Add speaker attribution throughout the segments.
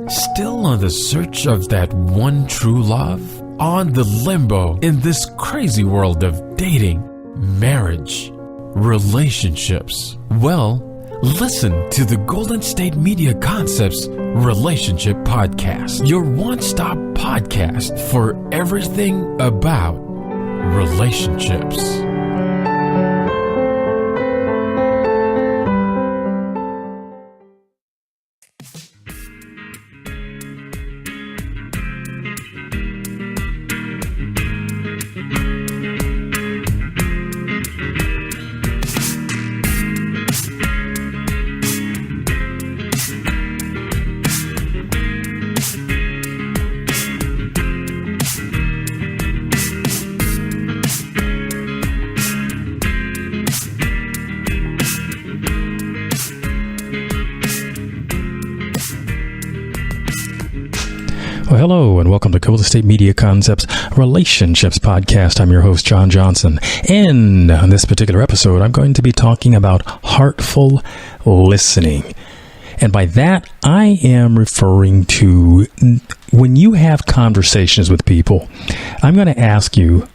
Speaker 1: Still on the search of that one true love? On the limbo in this crazy world of dating, marriage, relationships? Well, listen to the Golden State Media Concepts Relationship Podcast, your one-stop podcast for everything about relationships.
Speaker 2: Well, hello, and welcome to Golden State Media Concepts Relationships Podcast. I'm your host, John Johnson. And on this particular episode, I'm going to be talking about heartful listening. And by that, I am referring to when you have conversations with people, I'm going to ask you,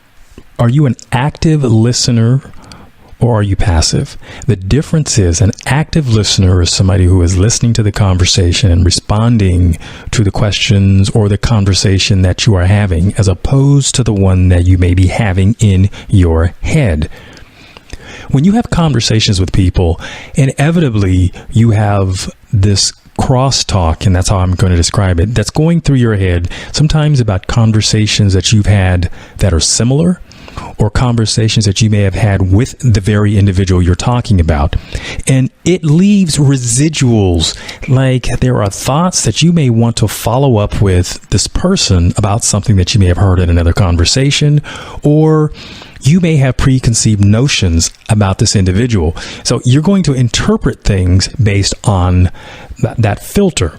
Speaker 2: are you an active listener or are you passive? The difference is an active listener is somebody who is listening to the conversation and responding to the questions or the conversation that you are having, as opposed to the one that you may be having in your head. When you have conversations with people, inevitably you have this crosstalk, and that's how I'm going to describe it, that's going through your head, sometimes about conversations that you've had that are similar, or conversations that you may have had with the very individual you're talking about. And it leaves residuals, like there are thoughts that you may want to follow up with this person about something that you may have heard in another conversation, or you may have preconceived notions about this individual. So you're going to interpret things based on that filter.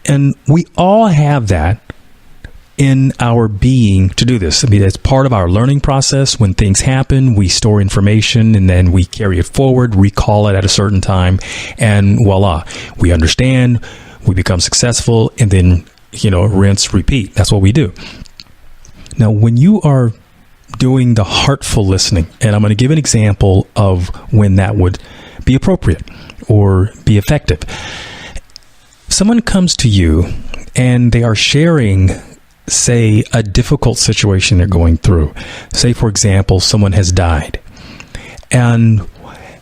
Speaker 2: And we all have that in our being to do this. I mean, it's part of our learning process. When things happen, we store information and then we carry it forward, recall it at a certain time, and voila, we understand, we become successful, and then, rinse, repeat. That's what we do. Now, when you are doing the heartful listening, and I'm going to give an example of when that would be appropriate or be effective. Someone comes to you and they are sharing, say, a difficult situation they're going through. Say, for example, someone has died. And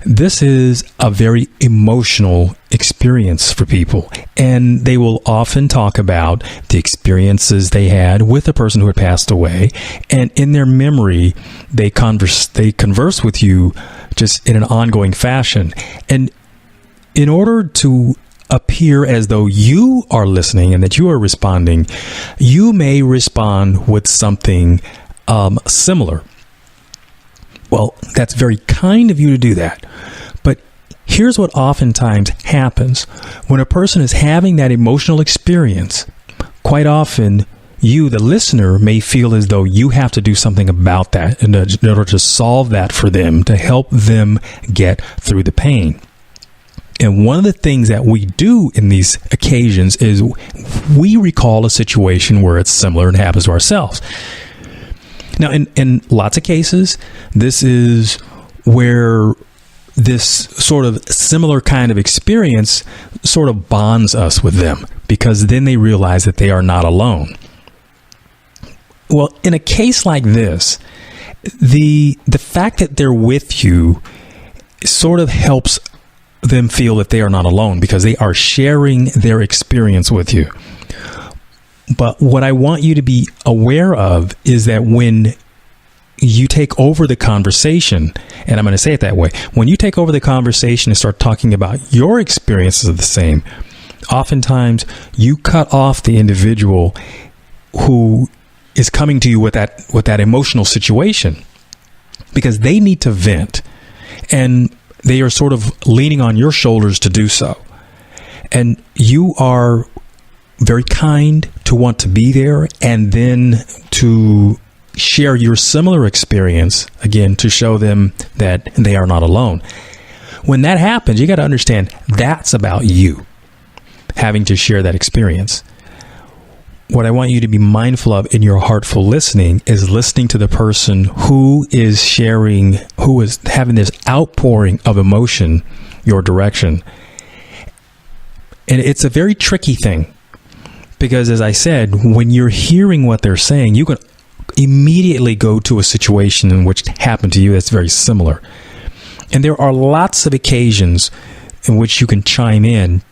Speaker 2: this is a very emotional experience for people. And they will often talk about the experiences they had with the person who had passed away. And in their memory, they converse with you just in an ongoing fashion. And in order to appear as though you are listening and that you are responding, you may respond with something similar. Well, that's very kind of you to do that. But here's what oftentimes happens. When a person is having that emotional experience, quite often you, the listener, may feel as though you have to do something about that in order to solve that for them, to help them get through the pain. And one of the things that we do in these occasions is we recall a situation where it's similar and happens to ourselves. Now, in lots of cases, this is where this sort of similar kind of experience sort of bonds us with them, because then they realize that they are not alone. Well, in a case like this, the fact that they're with you sort of helps them feel that they are not alone, because they are sharing their experience with you. But what I want you to be aware of is that when you take over the conversation, and I'm going to say it that way, when you take over the conversation and start talking about your experiences of the same, oftentimes you cut off the individual who is coming to you with that emotional situation, because they need to vent. And they are sort of leaning on your shoulders to do so. And you are very kind to want to be there and then to share your similar experience, again, to show them that they are not alone. When that happens, you got to understand that's about you. having to share that experience. What I want you to be mindful of in your heartful listening is listening to the person who is sharing, who is having this outpouring of emotion your direction. And it's a very tricky thing because, as I said, when you're hearing what they're saying, you can immediately go to a situation in which happened to you that's very similar. And there are lots of occasions in which you can chime in.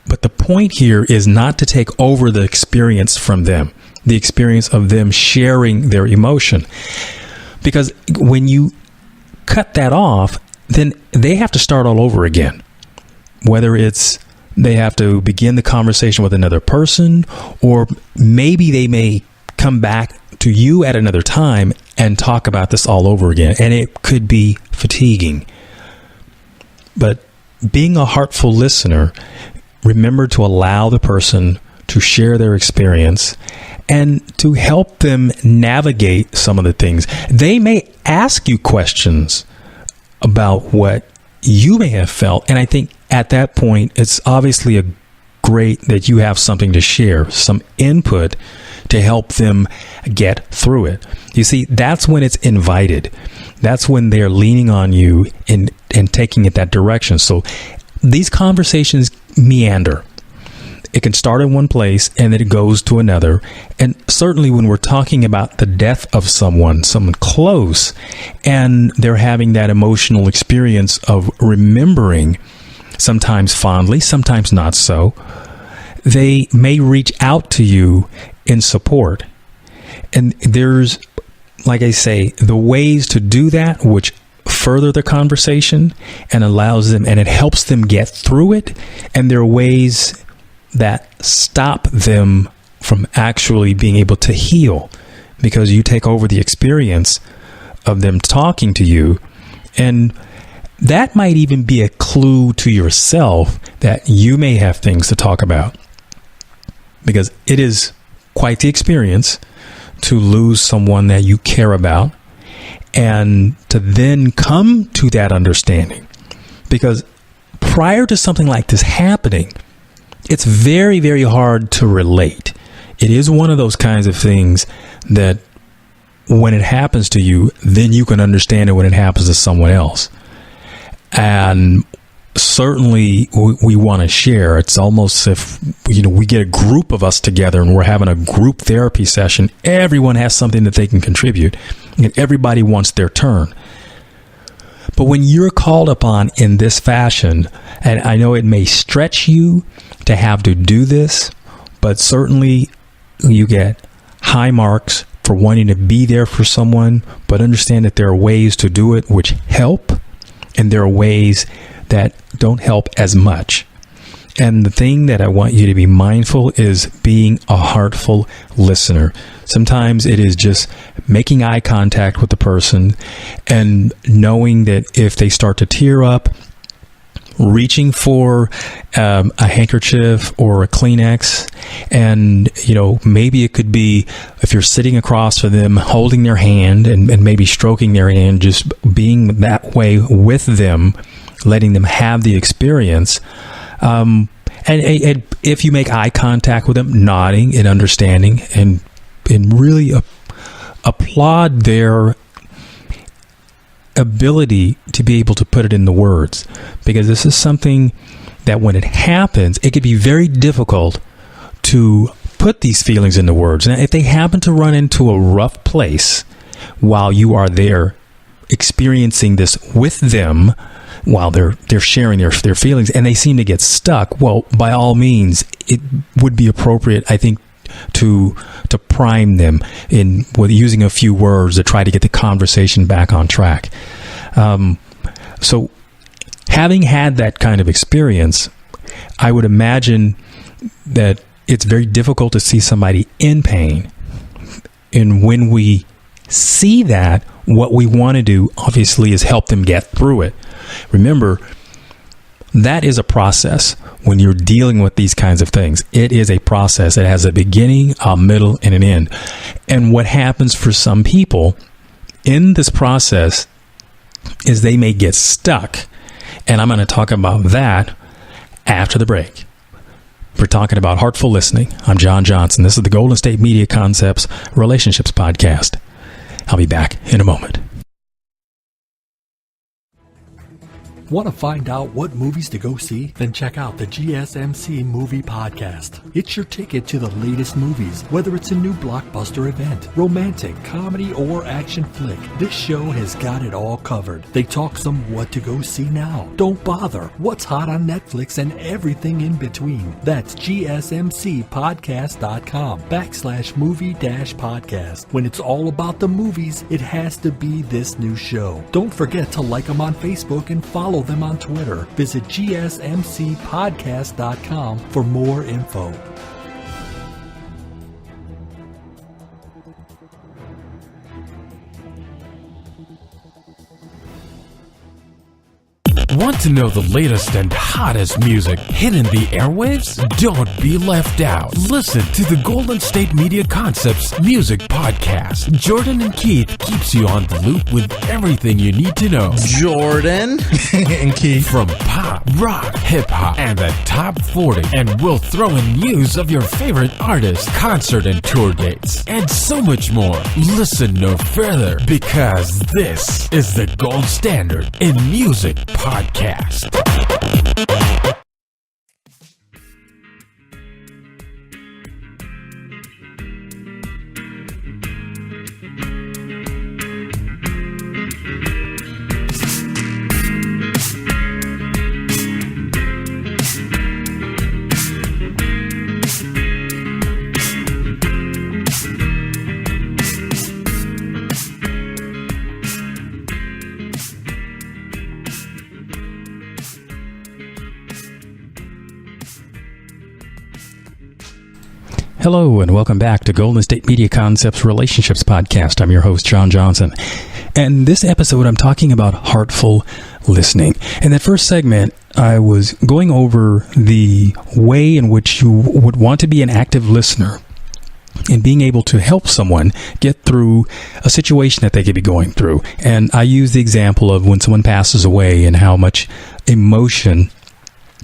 Speaker 2: But the point here is not to take over the experience from them, the experience of them sharing their emotion. Because when you cut that off, then they have to start all over again. Whether it's they have to begin the conversation with another person, or maybe they may come back to you at another time and talk about this all over again. And it could be fatiguing. But being a heartful listener, remember to allow the person to share their experience and to help them navigate some of the things. They may ask you questions about what you may have felt. And I think at that point, it's obviously great that you have something to share, some input to help them get through it. You see, that's when it's invited. That's when they're leaning on you and taking it that direction. So these conversations meander. It can start in one place and then it goes to another. And certainly when we're talking about the death of someone close, and they're having that emotional experience of remembering, sometimes fondly, sometimes not so, they may reach out to you in support. And there's, like I say, the ways to do that, which further the conversation and allows them, and it helps them get through it. And there are ways that stop them from actually being able to heal, because you take over the experience of them talking to you. And that might even be a clue to yourself that you may have things to talk about, because it is quite the experience to lose someone that you care about, and to then come to that understanding. Because prior to something like this happening, it's very, very hard to relate. It is one of those kinds of things that when it happens to you, then you can understand it when it happens to someone else. And certainly we want to share. It's almost if, we get a group of us together and we're having a group therapy session. Everyone has something that they can contribute, and everybody wants their turn. But when you're called upon in this fashion, and I know it may stretch you to have to do this, but certainly you get high marks for wanting to be there for someone, but understand that there are ways to do it which help, and there are ways that don't help as much. And the thing that I want you to be mindful is being a heartful listener. Sometimes it is just making eye contact with the person and knowing that if they start to tear up, reaching for a handkerchief or a Kleenex, and maybe it could be, if you're sitting across from them, holding their hand and maybe stroking their hand, just being that way with them, letting them have the experience. And if you make eye contact with them, nodding and understanding, and really applaud their ability to be able to put it in the words, because this is something that when it happens, it can be very difficult to put these feelings into words. Now, if they happen to run into a rough place while you are there experiencing this with them, while they're sharing their feelings, and they seem to get stuck, well, by all means, it would be appropriate, I think, to prime them with using a few words to try to get the conversation back on track. So having had that kind of experience, I would imagine that it's very difficult to see somebody in pain. And when we see that, what we want to do, obviously, is help them get through it. Remember, that is a process. When you're dealing with these kinds of things, it is a process. It has a beginning, a middle, and an end. And what happens for some people in this process is they may get stuck. And I'm going to talk about that after the break. We're talking about heartful listening. I'm John Johnson. This is the Golden State Media Concepts Relationships Podcast. I'll be back in a moment.
Speaker 3: Want to find out what movies to go see? Then check out the GSMC Movie Podcast. It's your ticket to the latest movies, whether it's a new blockbuster event, romantic, comedy, or action flick. This show has got it all covered. They talk some what to go see now, don't bother, what's hot on Netflix, and everything in between. That's gsmcpodcast.com/movie-podcast. When it's all about the movies, it has to be this new show. Don't forget to like them on Facebook and follow them on Twitter. Visit gsmcpodcast.com for more info.
Speaker 1: Want to know the latest and hottest music hitting the airwaves? Don't be left out. Listen to the Golden State Media Concepts Music Podcast. Jordan and Keith keeps you on the loop with everything you need to know.
Speaker 4: Jordan
Speaker 1: and Keith. From pop, rock, hip-hop, and the top 40. And we'll throw in news of your favorite artists, concert and tour dates, and so much more. Listen no further, because this is the gold standard in music podcast.
Speaker 2: Hello, and welcome back to Golden State Media Concepts Relationships Podcast. I'm your host, John Johnson. And this episode, I'm talking about heartful listening. In that first segment, I was going over the way in which you would want to be an active listener and being able to help someone get through a situation that they could be going through. And I use the example of when someone passes away and how much emotion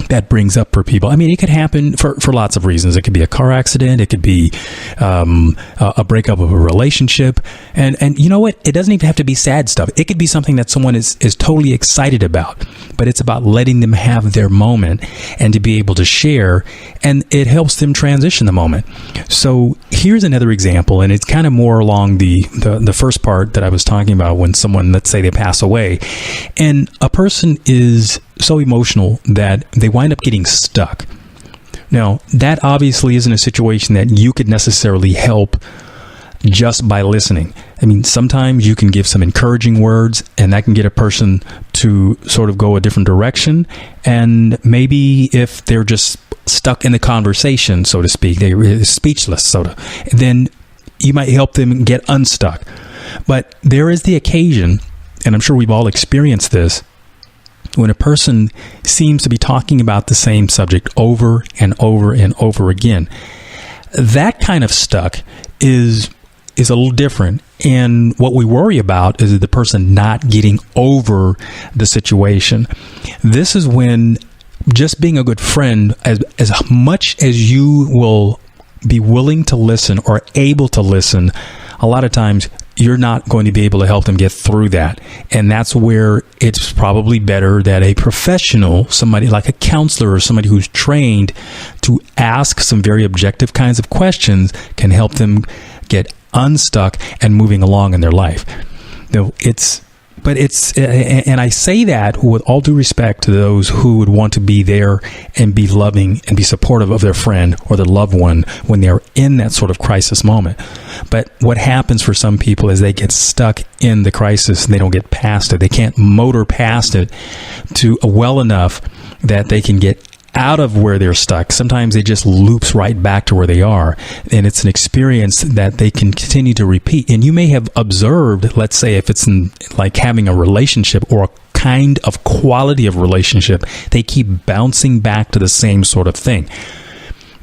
Speaker 2: that brings up for people. I mean, it could happen for lots of reasons. It could be a car accident. It could be a breakup of a relationship. And you know what? It doesn't even have to be sad stuff. It could be something that someone is totally excited about. But it's about letting them have their moment and to be able to share. And it helps them transition the moment. So here's another example. And it's kind of more along the first part that I was talking about when someone, let's say they pass away. And a person is so emotional that they wind up getting stuck. Now, that obviously isn't a situation that you could necessarily help just by listening. I mean, sometimes you can give some encouraging words, and that can get a person to sort of go a different direction. And maybe if they're just stuck in the conversation, so to speak, they're speechless, then you might help them get unstuck. But there is the occasion, and I'm sure we've all experienced this, when a person seems to be talking about the same subject over and over and over again. That kind of stuck is a little different. And what we worry about is the person not getting over the situation. This is when just being a good friend, as much as you will be willing to listen or able to listen, a lot of times you're not going to be able to help them get through that. And that's where it's probably better that a professional, somebody like a counselor or somebody who's trained to ask some very objective kinds of questions, can help them get unstuck and moving along in their life. And I say that with all due respect to those who would want to be there and be loving and be supportive of their friend or their loved one when they're in that sort of crisis moment. But what happens for some people is they get stuck in the crisis and they don't get past it. They can't motor past it to well enough that they can get out of where they're stuck. Sometimes it just loops right back to where they are. And it's an experience that they can continue to repeat. And you may have observed, let's say if it's in like having a relationship or a kind of quality of relationship, they keep bouncing back to the same sort of thing.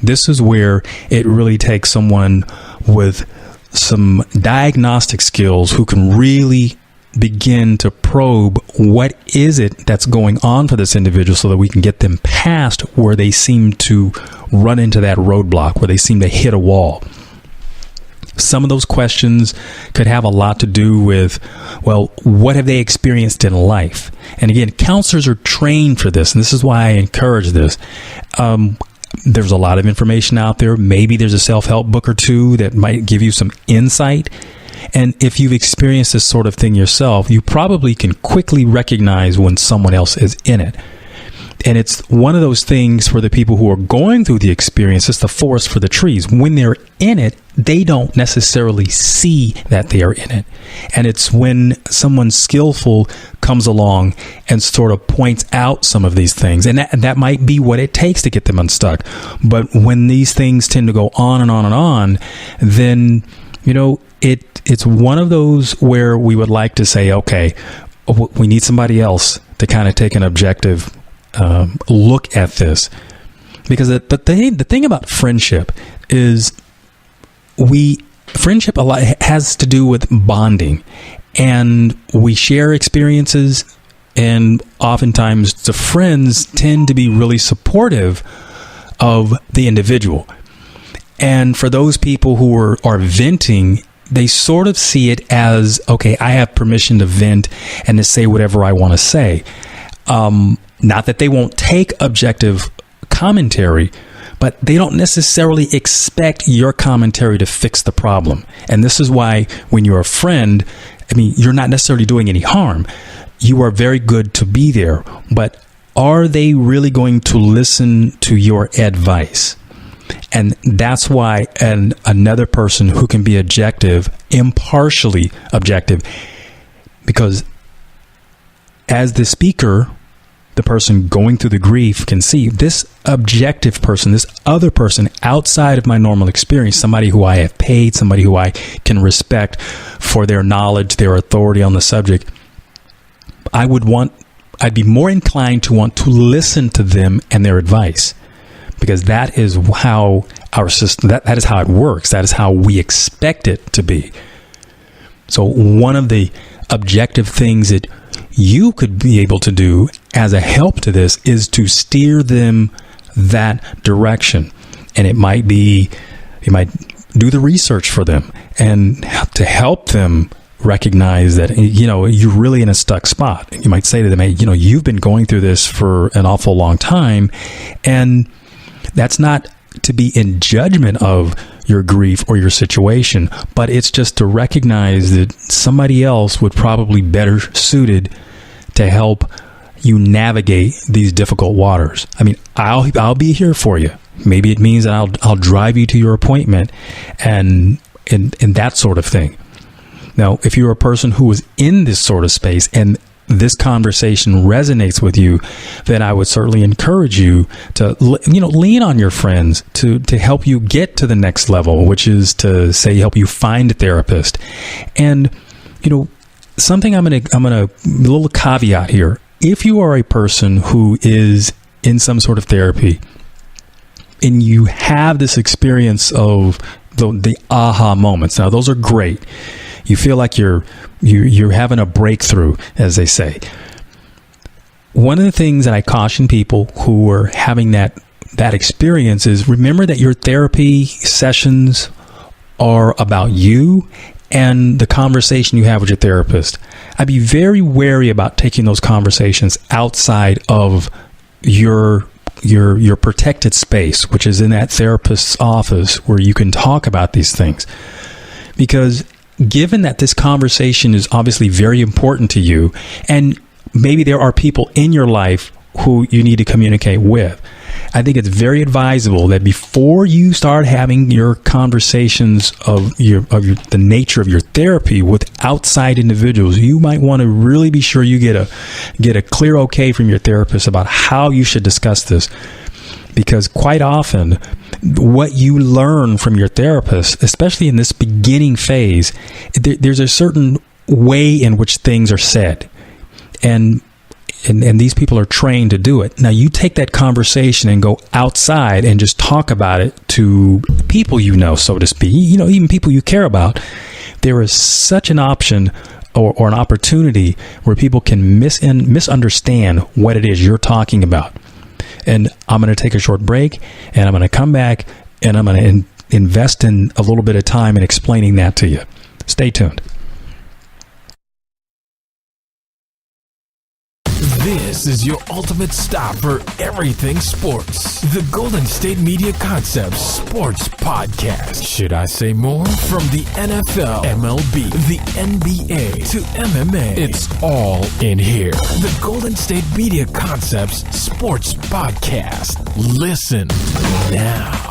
Speaker 2: This is where it really takes someone with some diagnostic skills who can really begin to probe what is it that's going on for this individual so that we can get them past where they seem to run into that roadblock, where they seem to hit a wall. Some of those questions could have a lot to do with, well, what have they experienced in life? And again, counselors are trained for this, and this is why I encourage this. There's a lot of information out there. Maybe there's a self-help book or two that might give you some insight. And if you've experienced this sort of thing yourself, you probably can quickly recognize when someone else is in it. And it's one of those things for the people who are going through the experience. It's the forest for the trees. When they're in it, they don't necessarily see that they are in it. And it's when someone skillful comes along and sort of points out some of these things. And that might be what it takes to get them unstuck. But when these things tend to go on and on and on, then, it's one of those where we would like to say, okay, we need somebody else to kind of take an objective look at this. Because the thing about friendship is friendship a lot has to do with bonding, and we share experiences, and oftentimes the friends tend to be really supportive of the individual. And for those people who are venting, they sort of see it as, okay, I have permission to vent and to say whatever I want to say. Not that they won't take objective commentary, but they don't necessarily expect your commentary to fix the problem. And this is why when you're a friend, you're not necessarily doing any harm. You are very good to be there, but are they really going to listen to your advice? And that's why another person who can be objective, impartially objective, because as the speaker, the person going through the grief can see this objective person, this other person outside of my normal experience, somebody who I have paid, somebody who I can respect for their knowledge, their authority on the subject. I'd be more inclined to want to listen to them and their advice, because that is how our system, that is how it works. That is how we expect it to be. So one of the objective things that you could be able to do as a help to this is to steer them that direction. And it might be, you might do the research for them and to help them recognize that, you're really in a stuck spot. You might say to them, hey, you've been going through this for an awful long time. And that's not to be in judgment of your grief or your situation, but it's just to recognize that somebody else would probably better suited to help you navigate these difficult waters. I'll be here for you. Maybe it means that I'll drive you to your appointment and that sort of thing. Now, if you're a person who is in this sort of space and this conversation resonates with you, then I would certainly encourage you to, lean on your friends to help you get to the next level, which is to say, help you find a therapist. And, something I'm going to, a little caveat here. If you are a person who is in some sort of therapy and you have this experience of the aha moments, now those are great. You feel like you're having a breakthrough, as they say. One of the things that I caution people who are having that experience is remember that your therapy sessions are about you and the conversation you have with your therapist. I'd be very wary about taking those conversations outside of your protected space, which is in that therapist's office where you can talk about these things. Because given that this conversation is obviously very important to you, and maybe there are people in your life who you need to communicate with, I think it's very advisable that before you start having your conversations of the nature of your therapy with outside individuals, you might want to really be sure you get a clear okay from your therapist about how you should discuss this. Because quite often, what you learn from your therapist, especially in this beginning phase, there's a certain way in which things are said. And these people are trained to do it. Now, you take that conversation and go outside and just talk about it to people so to speak, even people you care about. There is such an option or an opportunity where people can misunderstand what it is you're talking about. And I'm going to take a short break, and I'm going to come back, and I'm going to invest in a little bit of time in explaining that to you. Stay tuned.
Speaker 1: This is your ultimate stop for everything sports. The Golden State Media Concepts Sports Podcast. Should I say more? From the NFL, MLB, the NBA to MMA, it's all in here. The Golden State Media Concepts Sports Podcast. Listen now.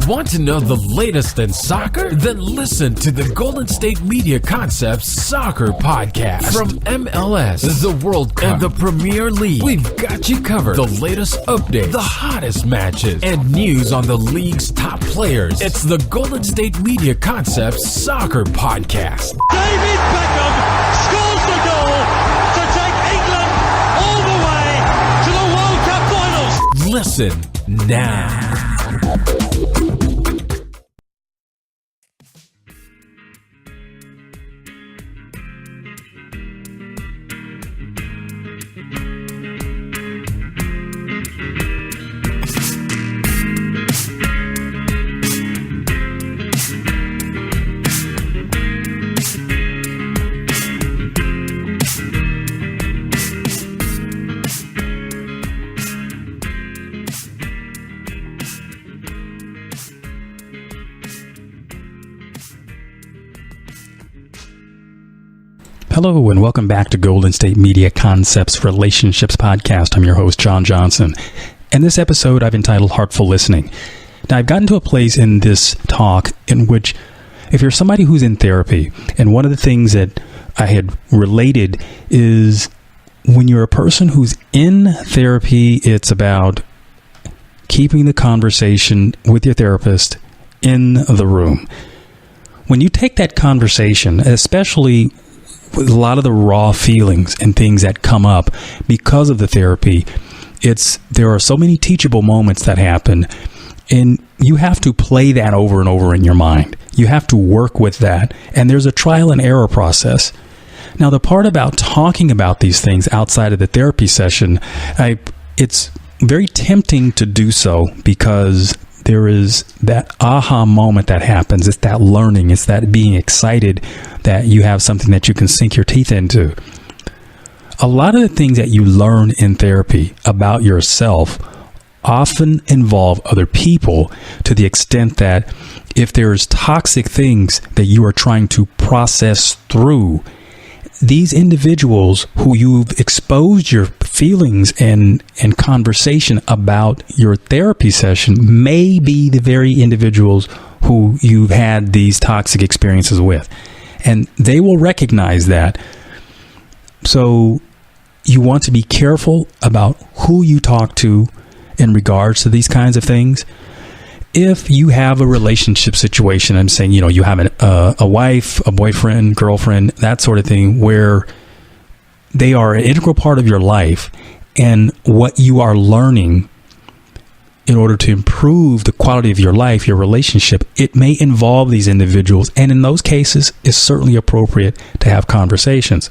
Speaker 1: Want to know the latest in soccer? Then listen to the Golden State Media Concepts Soccer Podcast. From MLS, the World Cup, and the Premier League, we've got you covered. The latest updates, the hottest matches, and news on the league's top players. It's the Golden State Media Concepts Soccer Podcast.
Speaker 4: David Beckham scores the goal to take England all the way to the World Cup finals.
Speaker 1: Listen now.
Speaker 2: Hello, and welcome back to Golden State Media Concepts Relationships Podcast. I'm your host, John Johnson. And this episode I've entitled Heartful Listening. Now, I've gotten to a place in this talk in which, if you're somebody who's in therapy, and one of the things that I had related is when you're a person who's in therapy, it's about keeping the conversation with your therapist in the room. When you take that conversation, especially with a lot of the raw feelings and things that come up because of the therapy, there are so many teachable moments that happen, and you have to play that over and over in your mind. You have to work with that, and there's a trial and error process. Now, the part about talking about these things outside of the therapy session, it's very tempting to do so because there is that aha moment that happens. It's that learning. It's that being excited that you have something that you can sink your teeth into. A lot of the things that you learn in therapy about yourself often involve other people, to the extent that if there's toxic things that you are trying to process through, these individuals who you've exposed your feelings and conversation about your therapy session may be the very individuals who you've had these toxic experiences with. And they will recognize that. So you want to be careful about who you talk to in regards to these kinds of things. If you have a relationship situation, I'm saying, you have a wife, a boyfriend, girlfriend, that sort of thing, where they are an integral part of your life, and what you are learning in order to improve the quality of your life, your relationship, it may involve these individuals. And in those cases, it's certainly appropriate to have conversations.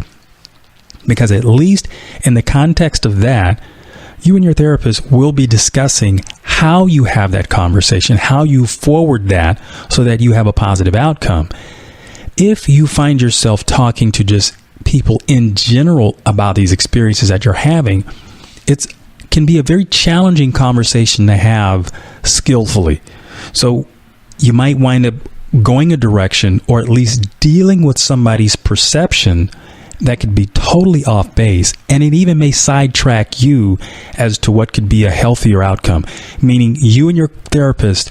Speaker 2: Because at least in the context of that, you and your therapist will be discussing how you have that conversation, how you forward that so that you have a positive outcome. If you find yourself talking to just people in general about these experiences that you're having, it can be a very challenging conversation to have skillfully. So you might wind up going a direction, or at least dealing with somebody's perception that could be totally off base, and it even may sidetrack you as to what could be a healthier outcome. Meaning you and your therapist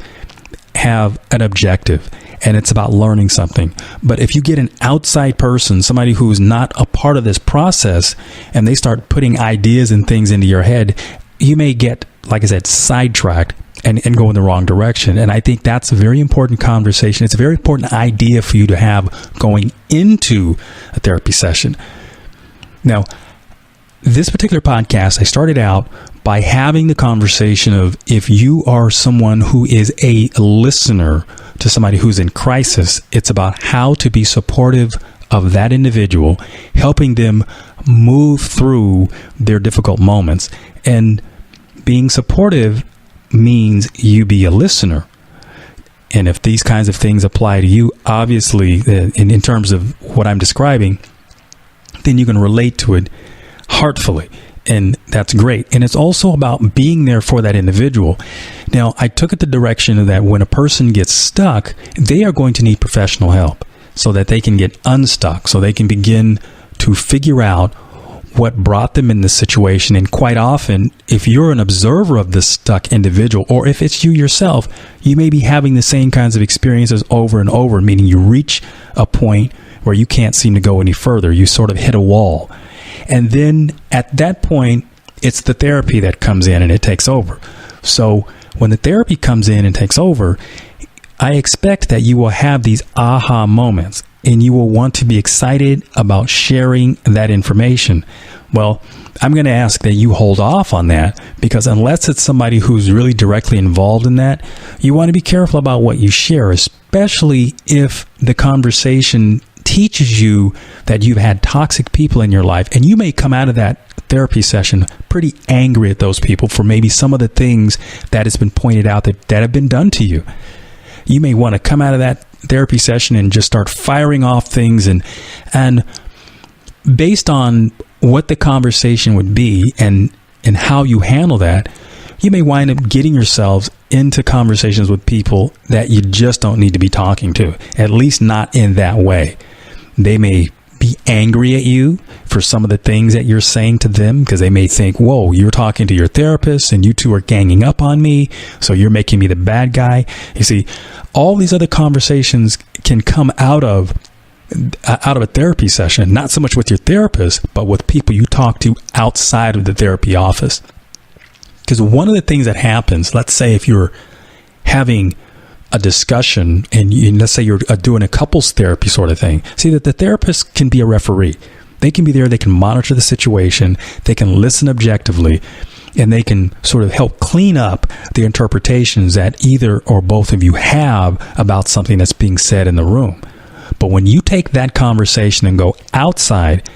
Speaker 2: have an objective, and it's about learning something. But if you get an outside person, somebody who's not a part of this process, and they start putting ideas and things into your head, you may get, like I said, sidetracked and go in the wrong direction. And I think that's a very important conversation. It's a very important idea for you to have going into a therapy session. Now, this particular podcast, I started out by having the conversation of, if you are someone who is a listener to somebody who's in crisis, it's about how to be supportive of that individual, helping them move through their difficult moments. And being supportive means you be a listener. And if these kinds of things apply to you, obviously, in terms of what I'm describing, then you can relate to it heartfully. And that's great. And it's also about being there for that individual. Now, I took it the direction that when a person gets stuck, they are going to need professional help so that they can get unstuck, so they can begin to figure out what brought them in this situation. And quite often, if you're an observer of this stuck individual, or if it's you yourself, you may be having the same kinds of experiences over and over, meaning you reach a point where you can't seem to go any further. You sort of hit a wall. And then at that point, it's the therapy that comes in and it takes over. So when the therapy comes in and takes over, I expect that you will have these aha moments and you will want to be excited about sharing that information. Well, I'm going to ask that you hold off on that, because unless it's somebody who's really directly involved in that, you want to be careful about what you share, especially if the conversation teaches you that you've had toxic people in your life, and you may come out of that therapy session pretty angry at those people for maybe some of the things that has been pointed out that have been done to you. You may want to come out of that therapy session and just start firing off things, and based on what the conversation would be and how you handle that, you may wind up getting yourselves into conversations with people that you just don't need to be talking to, at least not in that way. They may be angry at you for some of the things that you're saying to them, because they may think, whoa, you're talking to your therapist and you two are ganging up on me, so you're making me the bad guy. You see, all these other conversations can come out of a therapy session, not so much with your therapist, but with people you talk to outside of the therapy office. Because one of the things that happens, let's say if you're having a discussion and let's say you're doing a couples therapy sort of thing, see that the therapist can be a referee. They can be there, they can monitor the situation, they can listen objectively, and they can sort of help clean up the interpretations that either or both of you have about something that's being said in the room. But when you take that conversation and go outside,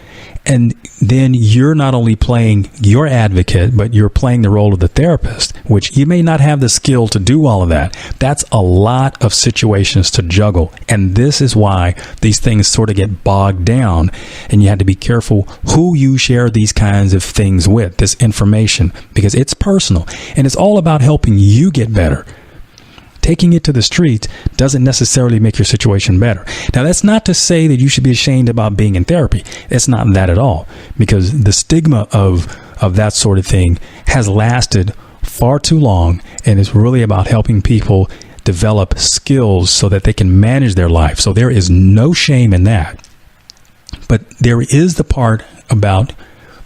Speaker 2: and then you're not only playing your advocate, but you're playing the role of the therapist, which you may not have the skill to do all of that. That's a lot of situations to juggle. And this is why these things sort of get bogged down. And you have to be careful who you share these kinds of things with, this information, because it's personal and it's all about helping you get better. Taking it to the streets doesn't necessarily make your situation better. Now, that's not to say that you should be ashamed about being in therapy. It's not that at all, because the stigma of that sort of thing has lasted far too long, and it's really about helping people develop skills so that they can manage their life. So there is no shame in that. But there is the part about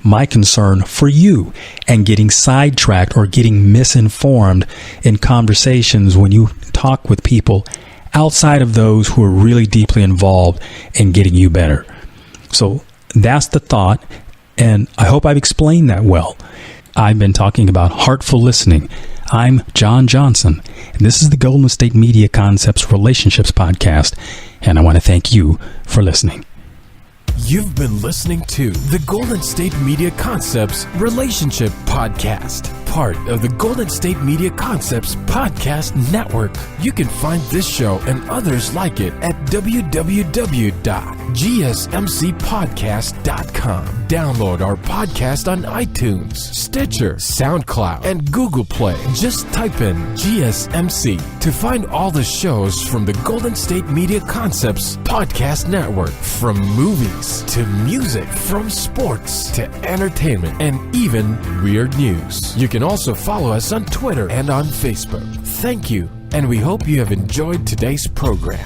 Speaker 2: my concern for you and getting sidetracked or getting misinformed in conversations when you talk with people outside of those who are really deeply involved in getting you better. So that's the thought, and I hope I've explained that well. I've been talking about heartful listening. I'm John Johnson, and this is the Golden State Media Concepts Relationships Podcast, and I want to thank you for listening.
Speaker 1: You've been listening to the Golden State Media Concepts Relationship Podcast, part of the Golden State Media Concepts Podcast Network. You can find this show and others like it at www.gsmcpodcast.com. Download our podcast on iTunes, Stitcher, SoundCloud, and Google Play. Just type in GSMC to find all the shows from the Golden State Media Concepts Podcast Network, from movies to music, from sports to entertainment, and even weird news. You can also follow us on Twitter and on Facebook. Thank you, and we hope you have enjoyed today's program.